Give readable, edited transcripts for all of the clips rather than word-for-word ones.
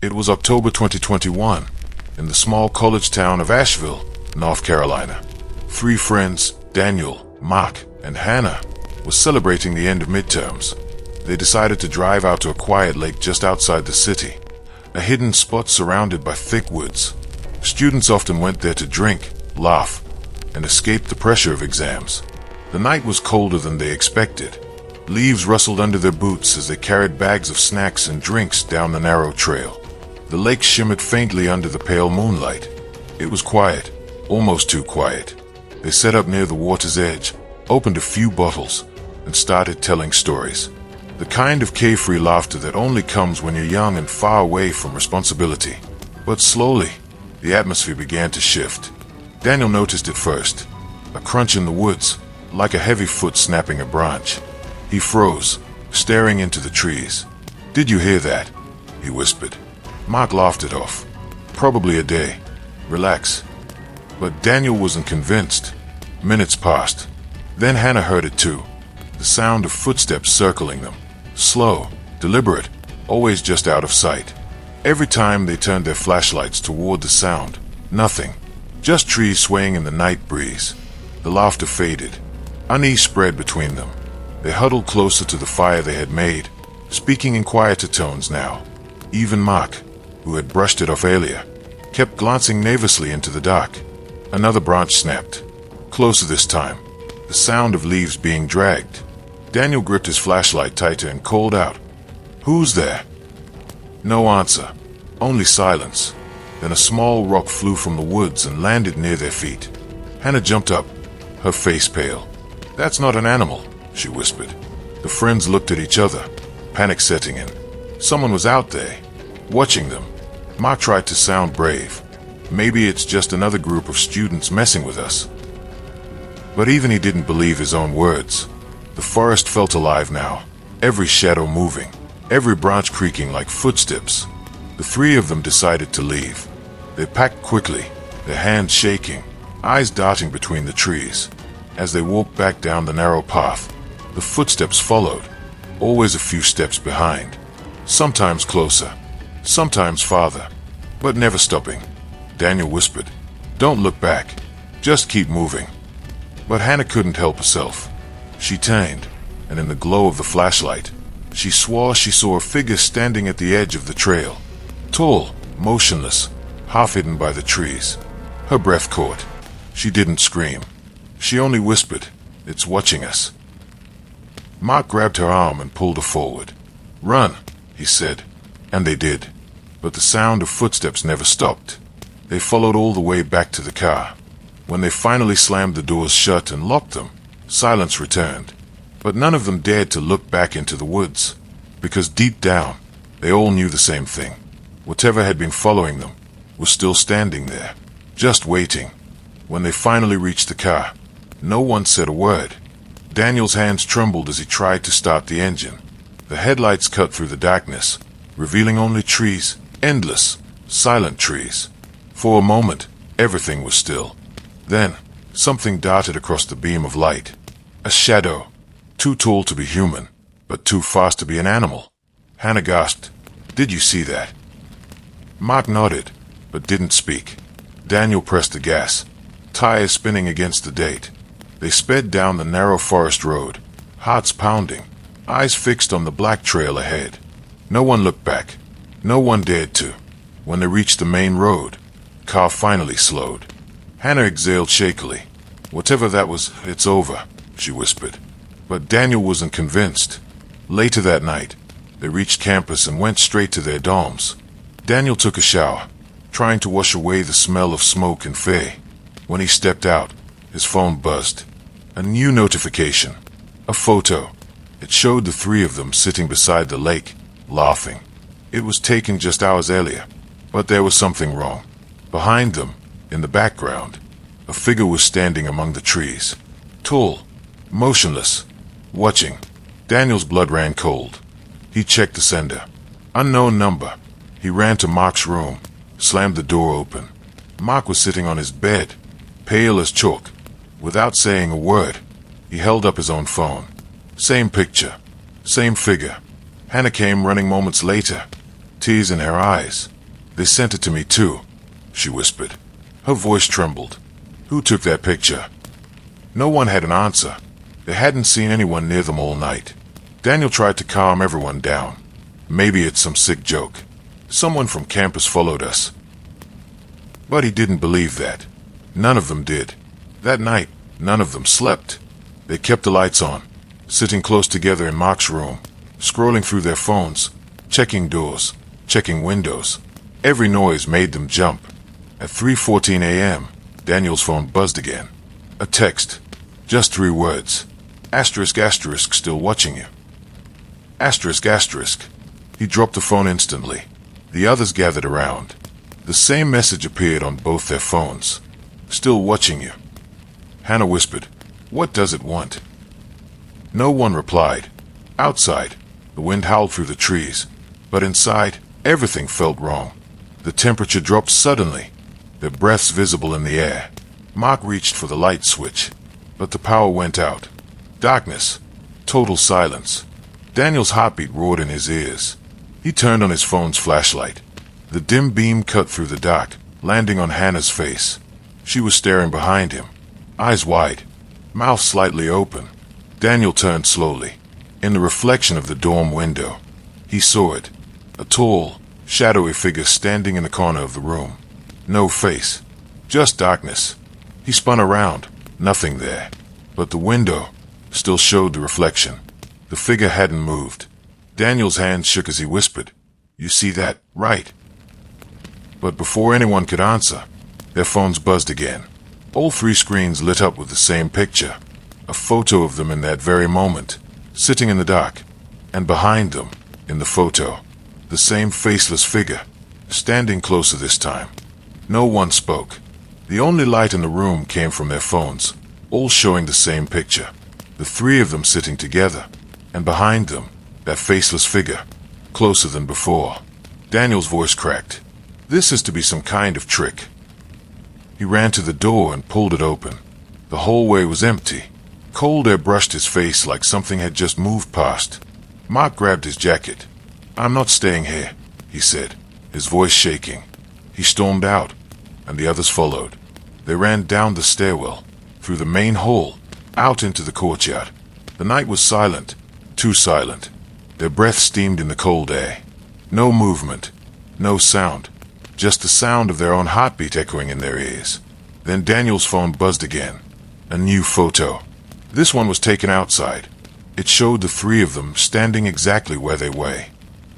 It was October 2021, in the small college town of Asheville, North Carolina. Three friends, Daniel, Mark, and Hannah, were celebrating the end of midterms. They decided to drive out to a quiet lake just outside the city, a hidden spot surrounded by thick woods. Students often went there to drink, laugh, and escape the pressure of exams. The night was colder than they expected. Leaves rustled under their boots as they carried bags of snacks and drinks down the narrow trail. The lake shimmered faintly under the pale moonlight. It was quiet, almost too quiet. They set up near the water's edge, opened a few bottles, and started telling stories. The kind of carefree laughter that only comes when you're young and far away from responsibility. But slowly, the atmosphere began to shift. Daniel noticed it first, a crunch in the woods, like a heavy foot snapping a branch. He froze, staring into the trees. "Did you hear that?" he whispered. Mark laughed it off. "Probably a day. Relax." But Daniel wasn't convinced. Minutes passed. Then Hannah heard it too. The sound of footsteps circling them. Slow, deliberate, always just out of sight. Every time they turned their flashlights toward the sound, nothing. Just trees swaying in the night breeze. The laughter faded. Unease spread between them. They huddled closer to the fire they had made, speaking in quieter tones now. Even Mark, who had brushed it off earlier, kept glancing nervously into the dark. Another branch snapped. Closer this time. The sound of leaves being dragged. Daniel gripped his flashlight tighter and called out, "Who's there?" No answer. Only silence. Then a small rock flew from the woods and landed near their feet. Hannah jumped up, her face pale. "That's not an animal," she whispered. The friends looked at each other, panic setting in. Someone was out there, watching them. Mark tried to sound brave. "Maybe it's just another group of students messing with us." But even he didn't believe his own words. The forest felt alive now, every shadow moving, every branch creaking like footsteps. The three of them decided to leave. They packed quickly, their hands shaking, eyes darting between the trees. As they walked back down the narrow path, the footsteps followed, always a few steps behind, sometimes closer, sometimes farther, but never stopping. Daniel whispered, "Don't look back, just keep moving." But Hannah couldn't help herself. She turned, and in the glow of the flashlight, she swore she saw a figure standing at the edge of the trail. Tall, motionless, half hidden by the trees. Her breath caught. She didn't scream. She only whispered, "It's watching us." Mark grabbed her arm and pulled her forward. "Run," he said, and they did. But the sound of footsteps never stopped. They followed all the way back to the car. When they finally slammed the doors shut and locked them, silence returned. But none of them dared to look back into the woods, because deep down, they all knew the same thing. Whatever had been following them was still standing there, just waiting. When they finally reached the car, no one said a word. Daniel's hands trembled as he tried to start the engine. The headlights cut through the darkness, revealing only trees, endless, silent trees. For a moment, everything was still. Then, something darted across the beam of light. A shadow, too tall to be human, but too fast to be an animal. Hannah gasped, "Did you see that?" Mark nodded, but didn't speak. Daniel pressed the gas, tires spinning against the date. They sped down the narrow forest road, hearts pounding, eyes fixed on the black trail ahead. No one looked back. No one dared to. When they reached the main road, the car finally slowed. Hannah exhaled shakily. "Whatever that was, it's over," she whispered. But Daniel wasn't convinced. Later that night, they reached campus and went straight to their dorms. Daniel took a shower, trying to wash away the smell of smoke and fear. When he stepped out, his phone buzzed. A new notification. A photo. It showed the three of them sitting beside the lake, laughing. It was taken just hours earlier, but there was something wrong. Behind them, in the background, a figure was standing among the trees. Tall, motionless, watching. Daniel's blood ran cold. He checked the sender. Unknown number. He ran to Mark's room, slammed the door open. Mark was sitting on his bed, pale as chalk. Without saying a word, he held up his own phone. Same picture, same figure. Hannah came running moments later, tears in her eyes. They sent it to me too, she whispered. Her voice trembled. Who took that picture? No one had an answer. They hadn't seen anyone near them all night. Daniel tried to calm everyone down. Maybe it's some sick joke. Someone from campus followed us. But he didn't believe that. None of them did. That night, none of them slept. They kept the lights on, sitting close together in Mark's room, scrolling through their phones, checking doors, checking windows. Every noise made them jump. At 3:14 a.m., Daniel's phone buzzed again. A text. Just 3 words. Asterisk asterisk still watching you. Asterisk asterisk. He dropped the phone instantly. The others gathered around. The same message appeared on both their phones. Still watching you. Hannah whispered, "What does it want?" No one replied. Outside, the wind howled through the trees, but inside, everything felt wrong. The temperature dropped suddenly, their breaths visible in the air. Mark reached for the light switch, but the power went out. Darkness. Total silence. Daniel's heartbeat roared in his ears. He turned on his phone's flashlight. The dim beam cut through the dark, landing on Hannah's face. She was staring behind him, eyes wide, mouth slightly open. Daniel turned slowly. In the reflection of the dorm window, he saw it. A tall, shadowy figure standing in the corner of the room. No face, just darkness. He spun around, nothing there. But the window still showed the reflection. The figure hadn't moved. Daniel's hand shook as he whispered, "You see that, right?" But before anyone could answer, their phones buzzed again. All 3 screens lit up with the same picture. A photo of them in that very moment, sitting in the dark. And behind them, in the photo, the same faceless figure, standing closer this time. No one spoke. The only light in the room came from their phones, all showing the same picture. The 3 of them sitting together, and behind them, that faceless figure, closer than before. Daniel's voice cracked. This is to be some kind of trick. He ran to the door and pulled it open. The hallway was empty. Cold air brushed his face like something had just moved past. Mark grabbed his jacket. "I'm not staying here," he said, his voice shaking. He stormed out, and the others followed. They ran down the stairwell, through the main hall, out into the courtyard. The night was silent, too silent. Their breath steamed in the cold air. No movement, no sound, just the sound of their own heartbeat echoing in their ears. Then Daniel's phone buzzed again. A new photo. This one was taken outside. It showed the 3 of them standing exactly where they were,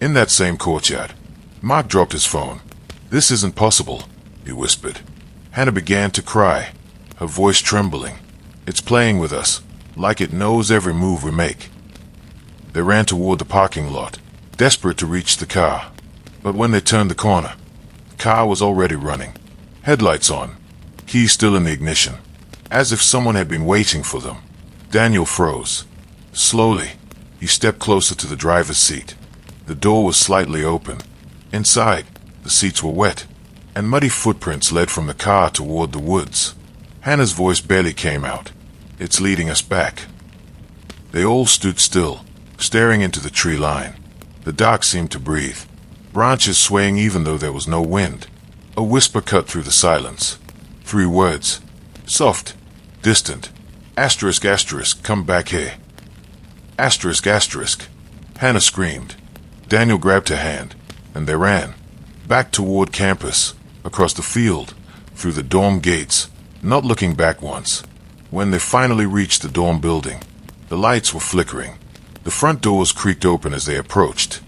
in that same courtyard. Mark dropped his phone. "This isn't possible," he whispered. Hannah began to cry, her voice trembling. "It's playing with us, like it knows every move we make." They ran toward the parking lot, desperate to reach the car. But when they turned the corner, the car was already running. Headlights on, keys still in the ignition, as if someone had been waiting for them. Daniel froze. Slowly, he stepped closer to the driver's seat. The door was slightly open. Inside, the seats were wet, and muddy footprints led from the car toward the woods. Hannah's voice barely came out. "It's leading us back." They all stood still, staring into the tree line. The dark seemed to breathe, branches swaying even though there was no wind. A whisper cut through the silence. 3 words. Soft, distant. Asterisk asterisk, come back here. Asterisk asterisk. Hannah screamed. Daniel grabbed her hand, and they ran. Back toward campus, across the field, through the dorm gates, not looking back once. When they finally reached the dorm building, the lights were flickering. The front doors creaked open as they approached.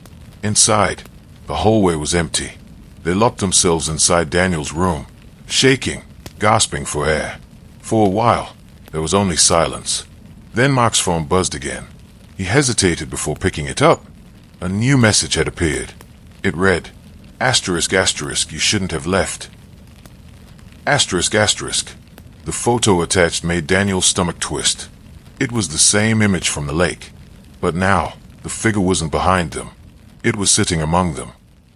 Inside, the hallway was empty. They locked themselves inside Daniel's room, shaking, gasping for air. For a while, there was only silence. Then Mark's phone buzzed again. He hesitated before picking it up. A new message had appeared. It read, "Asterisk asterisk, you shouldn't have left." Asterisk asterisk. The photo attached made Daniel's stomach twist. It was the same image from the lake. But now, the figure wasn't behind them. It was sitting among them,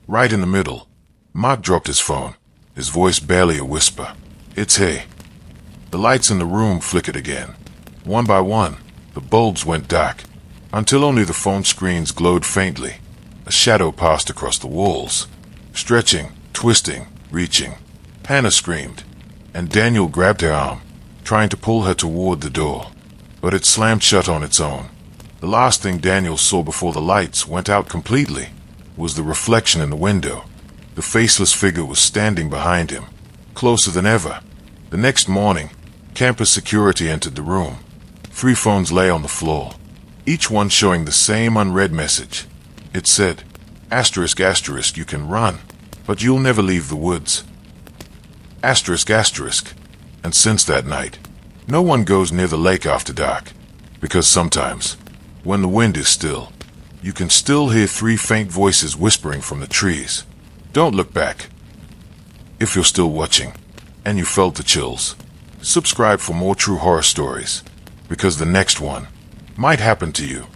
right in the middle. Mark dropped his phone, his voice barely a whisper. "It's here." The lights in the room flickered again. One by one, the bulbs went dark, until only the phone screens glowed faintly. A shadow passed across the walls, stretching, twisting, reaching. Hannah screamed, and Daniel grabbed her arm, trying to pull her toward the door. But it slammed shut on its own. The last thing Daniel saw before the lights went out completely was the reflection in the window. The faceless figure was standing behind him, closer than ever. The next morning, campus security entered the room. 3 phones lay on the floor, each one showing the same unread message. It said, asterisk asterisk, you can run, but you'll never leave the woods. Asterisk asterisk. And since that night, no one goes near the lake after dark, because sometimes, when the wind is still, you can still hear 3 faint voices whispering from the trees. Don't look back. If you're still watching, and you felt the chills, subscribe for more true horror stories, because the next one might happen to you.